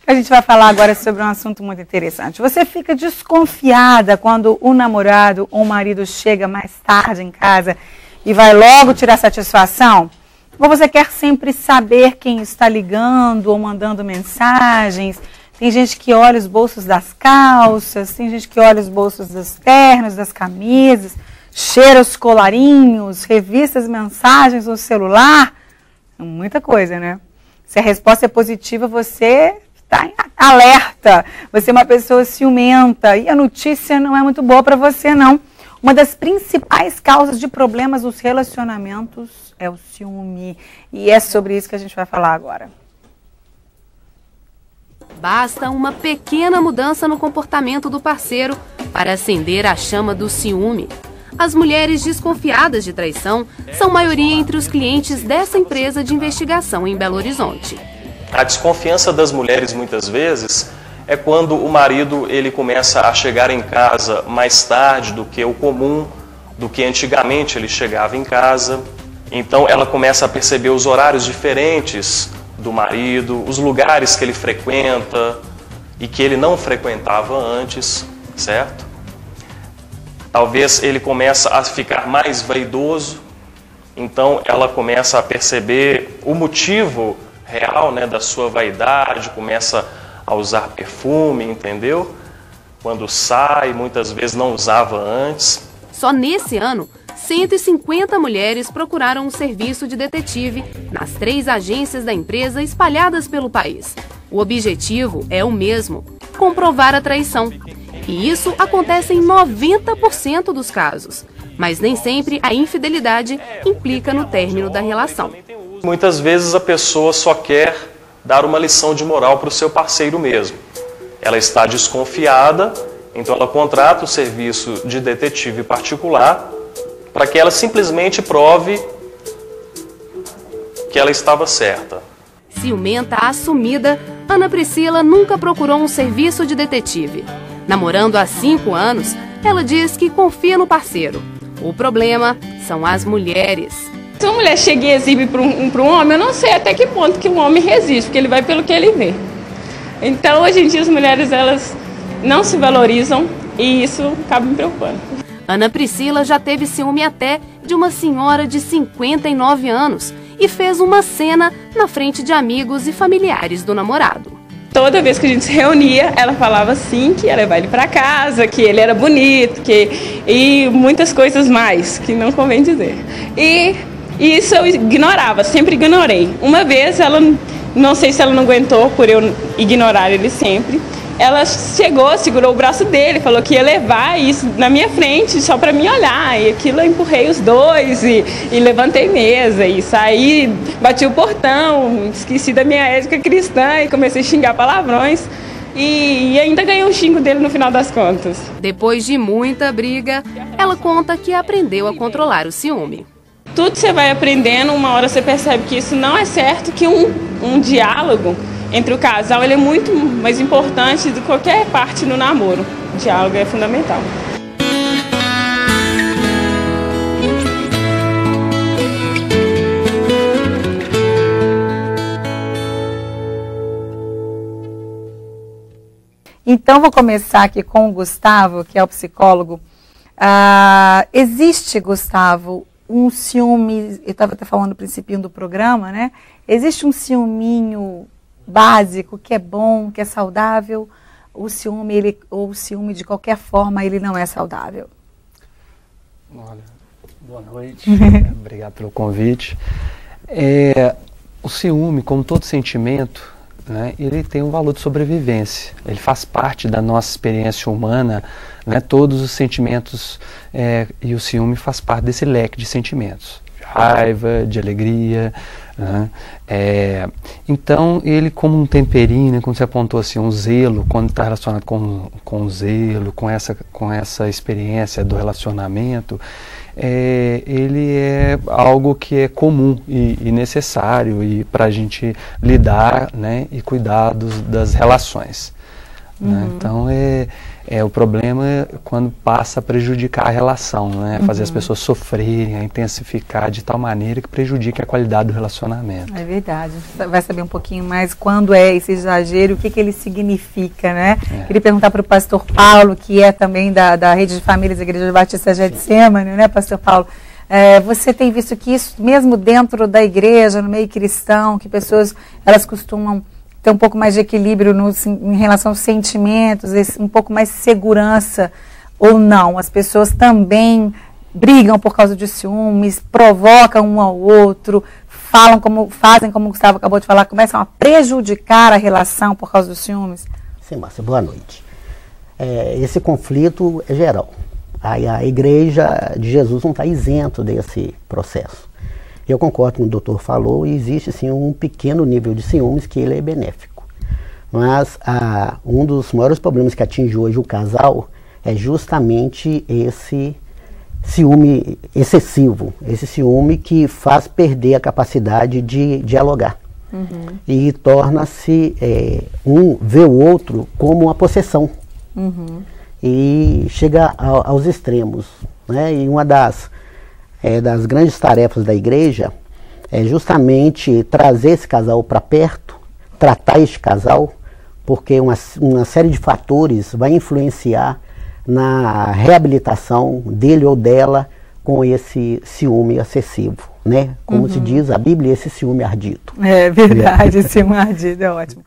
A gente vai falar agora sobre um assunto muito interessante. Você fica desconfiada quando o namorado ou o marido chega mais tarde em casa e vai logo tirar satisfação? Ou você quer sempre saber quem está ligando ou mandando mensagens? Tem gente que olha os bolsos das calças, tem gente que olha os bolsos das ternos, das camisas, cheira os colarinhos, revista as mensagens no celular. Muita coisa, né? Se a resposta é positiva, você está em alerta. Você é uma pessoa ciumenta e a notícia não é muito boa para você, não. Uma das principais causas de problemas nos relacionamentos é o ciúme. E é sobre isso que a gente vai falar agora. Basta uma pequena mudança no comportamento do parceiro para acender a chama do ciúme. As mulheres desconfiadas de traição são maioria entre os clientes dessa empresa de investigação em Belo Horizonte. A desconfiança das mulheres, muitas vezes, é quando o marido ele começa a chegar em casa mais tarde do que o comum, do que antigamente ele chegava em casa. Então ela começa a perceber os horários diferentes do marido, os lugares que ele frequenta e que ele não frequentava antes, certo? Talvez ele começa a ficar mais vaidoso, então ela começa a perceber o motivo real, né, da sua vaidade, começa a usar perfume, entendeu? Quando sai, muitas vezes não usava antes. Só nesse ano, 150 mulheres procuraram um serviço de detetive nas 3 agências da empresa espalhadas pelo país. O objetivo é o mesmo: comprovar a traição. E isso acontece em 90% dos casos. Mas nem sempre a infidelidade implica no término da relação. Muitas vezes a pessoa só quer dar uma lição de moral para o seu parceiro mesmo. Ela está desconfiada, então ela contrata o serviço de detetive particular para que ela simplesmente prove que ela estava certa. Ciumenta assumida, Ana Priscila nunca procurou um serviço de detetive. Namorando há 5 anos, ela diz que confia no parceiro. O problema são as mulheres. Se uma mulher chega e exibe para um homem, eu não sei até que ponto que um homem resiste, porque ele vai pelo que ele vê. Então, hoje em dia, as mulheres elas não se valorizam e isso acaba me preocupando. Ana Priscila já teve ciúme até de uma senhora de 59 anos e fez uma cena na frente de amigos e familiares do namorado. Toda vez que a gente se reunia, ela falava assim que ia levar ele para casa, que ele era bonito, e muitas coisas mais, que não convém dizer. E isso eu ignorava, sempre ignorei. Uma vez, ela, não sei se ela não aguentou por eu ignorar ele sempre, ela chegou, segurou o braço dele, falou que ia levar isso na minha frente só para mim olhar. E aquilo eu empurrei os dois e levantei mesa e saí, bati o portão, esqueci da minha ética cristã e comecei a xingar palavrões. E ainda ganhei um xingo dele no final das contas. Depois de muita briga, ela conta que aprendeu a controlar o ciúme. Tudo você vai aprendendo, uma hora você percebe que isso não é certo, que um diálogo entre o casal ele é muito mais importante do que qualquer parte no namoro. O diálogo é fundamental. Então, vou começar aqui com o Gustavo, que é o psicólogo. Existe, Gustavo, um ciúme, eu estava até falando no princípio do programa, né? Existe um ciúminho básico, que é bom, que é saudável? O ciúme, ou o ciúme de qualquer forma, ele não é saudável? Olha, boa noite, obrigado pelo convite. O ciúme, como todo sentimento, né, ele tem um valor de sobrevivência, ele faz parte da nossa experiência humana, né, todos os sentimentos, e o ciúme faz parte desse leque de sentimentos, de raiva, de alegria, né, então ele como um temperinho, né, como você apontou assim, um zelo, quando está relacionado com o zelo, com essa experiência do relacionamento, ele é algo que é comum e necessário e para a gente lidar, né, e cuidar das relações. né? Então, o problema é quando passa a prejudicar a relação, né? Fazer as pessoas sofrerem, a intensificar de tal maneira que prejudique a qualidade do relacionamento. É verdade. Vai saber um pouquinho mais quando é esse exagero, o que ele significa, né? Queria perguntar para o pastor Paulo, que é também da Rede de Famílias da Igreja Batista Getsemane, né, pastor Paulo? Você tem visto que isso, mesmo dentro da igreja, no meio cristão, que pessoas, elas costumam ter um pouco mais de equilíbrio em relação aos sentimentos, um pouco mais de segurança, ou não? As pessoas também brigam por causa de ciúmes, provocam um ao outro, fazem como o Gustavo acabou de falar, começam a prejudicar a relação por causa dos ciúmes? Sim, Márcia, boa noite. Esse conflito é geral. A Igreja de Jesus não está isento desse processo. Eu concordo com o doutor falou, e existe sim um pequeno nível de ciúmes que ele é benéfico. Mas um dos maiores problemas que atinge hoje o casal é justamente esse ciúme excessivo, esse ciúme que faz perder a capacidade de dialogar. E torna-se ver o outro como uma possessão. E chega aos extremos, né? E uma das grandes tarefas da igreja é justamente trazer esse casal para perto, tratar este casal, porque uma série de fatores vai influenciar na reabilitação dele ou dela com esse ciúme excessivo, né? Como se diz a Bíblia, esse ciúme ardido. É verdade, esse ciúme ardido é ótimo.